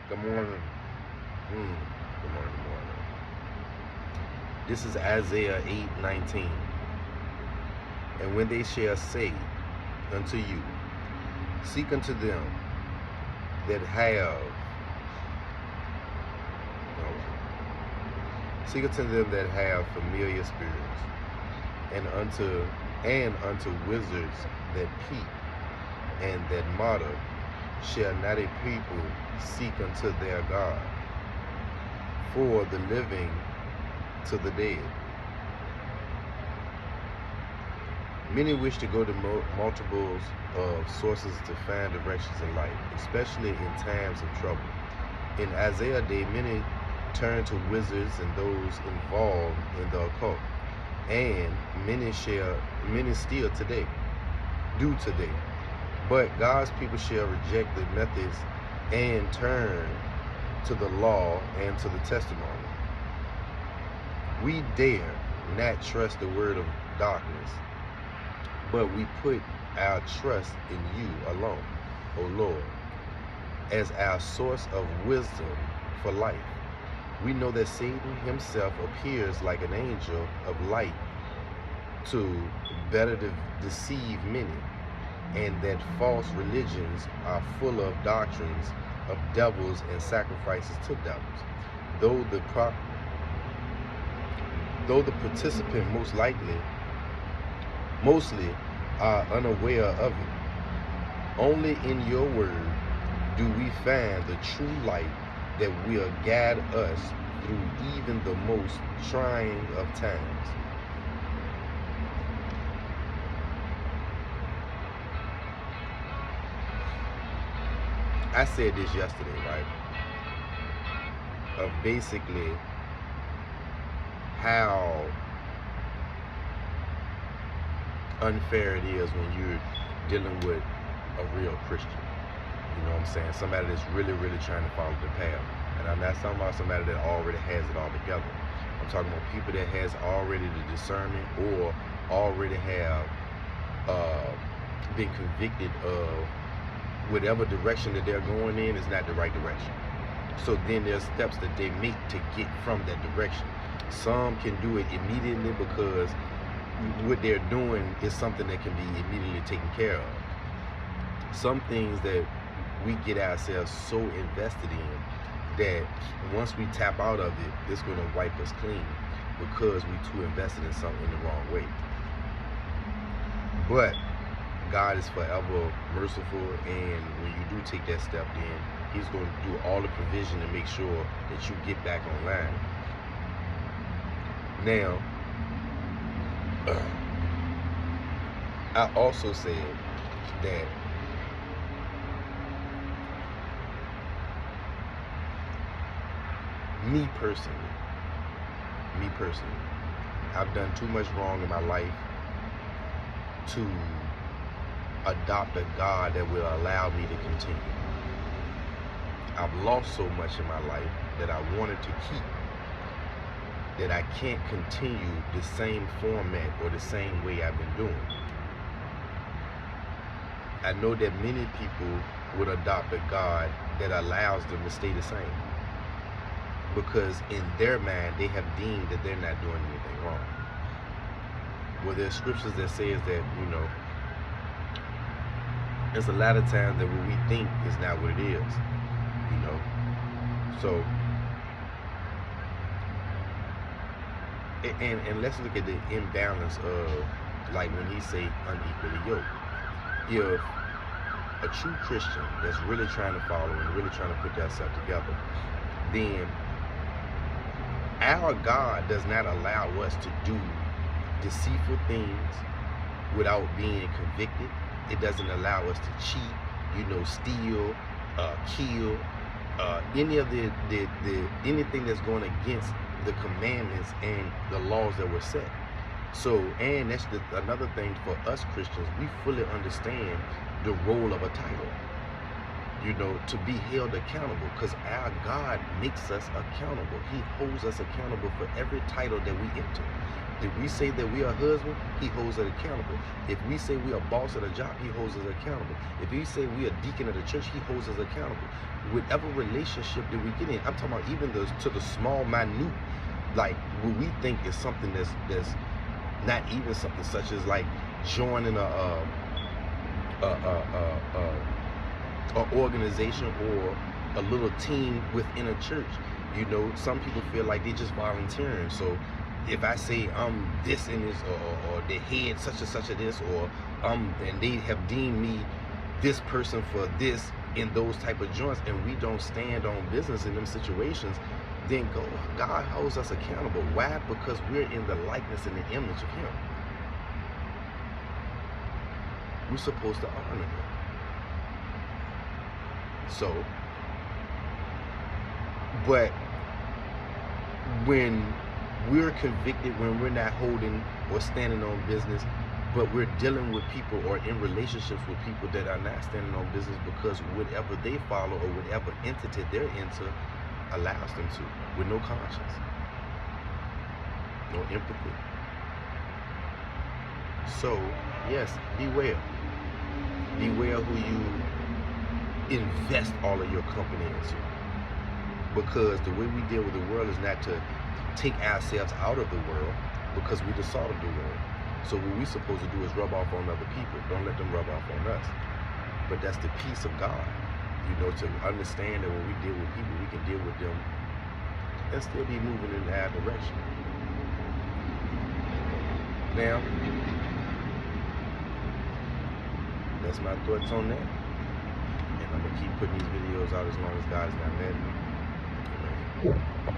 Good morning. Good morning, good morning. This is Isaiah 8:19. And when they shall say unto you, seek unto them that have, seek unto them that have familiar spirits, and unto wizards that peep and that mutter, shall not a people seek unto their God, for the living to the dead. Many wish to go to multiples of sources to find directions in life, especially in times of trouble. In Isaiah's day, many turned to wizards and those involved in the occult, and many still today do today. But God's people shall reject the methods and turn to the law and to the testimony. We dare not trust the word of darkness, but we put our trust in you alone, O Lord, as our source of wisdom for life. We know that Satan himself appears like an angel of light to better deceive many, and that false religions are full of doctrines of devils and sacrifices to devils. Though the participant mostly are unaware of it. Only in your word do we find the true light that will guide us through even the most trying of times. I said this yesterday, right? Of basically how unfair it is when you're dealing with a real Christian. You know what I'm saying? Somebody that's really, really trying to follow the path. And I'm not talking about somebody that already has it all together. I'm talking about people that has already the discernment or already have been convicted of whatever direction that they're going in is not the right direction. So then there's steps that they make to get from that direction. Some can do it immediately because what they're doing is something that can be immediately taken care of. Some things that we get ourselves so invested in that once we tap out of it, it's going to wipe us clean because we too invested in something in the wrong way. But God is forever merciful, and when you do take that step, then He's going to do all the provision to make sure that you get back online. Now, I also said that me personally, I've done too much wrong in my life to adopt a God that will allow me to continue. I've lost so much in my life that I wanted to keep, that I can't continue the same format or the same way I've been doing. I know that many people would adopt a God that allows them to stay the same, because in their mind they have deemed that they're not doing anything wrong. Well, there's scriptures that says that, there's a lot of times that what we think is not what it is, So, and let's look at the imbalance of, like when he say unequally yoked. If a true Christian that's really trying to follow and really trying to put themselves together, then our God does not allow us to do deceitful things without being convicted. It doesn't allow us to cheat, steal, kill, any of the anything that's going against the commandments and the laws that were set. So, and that's another thing for us Christians, we fully understand the role of a title. you know, to be held accountable, because our God makes us accountable. He holds us accountable for every title that we enter. If we say that we are husband, he holds us accountable. If we say we are boss at a job, he holds us accountable. If we say we are deacon at a church, he holds us accountable. Whatever relationship that we get in, I'm talking about even to the small, minute, like what we think is something that's not even something, such as like joining a organization or a little team within a church. You know, some people feel like they're just volunteering. So if I say I'm this and this, or the head such and such of this, or and they have deemed me this person for this in those type of joints, and we don't stand on business in them situations, then God holds us accountable. Why? Because we're in the likeness and the image of him. We're supposed to honor him. So, but when we're convicted, when we're not holding or standing on business, but we're dealing with people or in relationships with people that are not standing on business because whatever they follow or whatever entity they're into allows them to, with no conscience, no empathy. So, yes, beware. Beware who you invest all of your company into. Because the way we deal with the world is not to take ourselves out of the world, because we're the salt of the world. So what we're supposed to do is rub off on other people. Don't let them rub off on us. But that's the peace of God. You know, to understand that when we deal with people, we can deal with them and still be moving in our direction. Now, that's my thoughts on that. And I'm going to keep putting these videos out as long as God is not mad at me.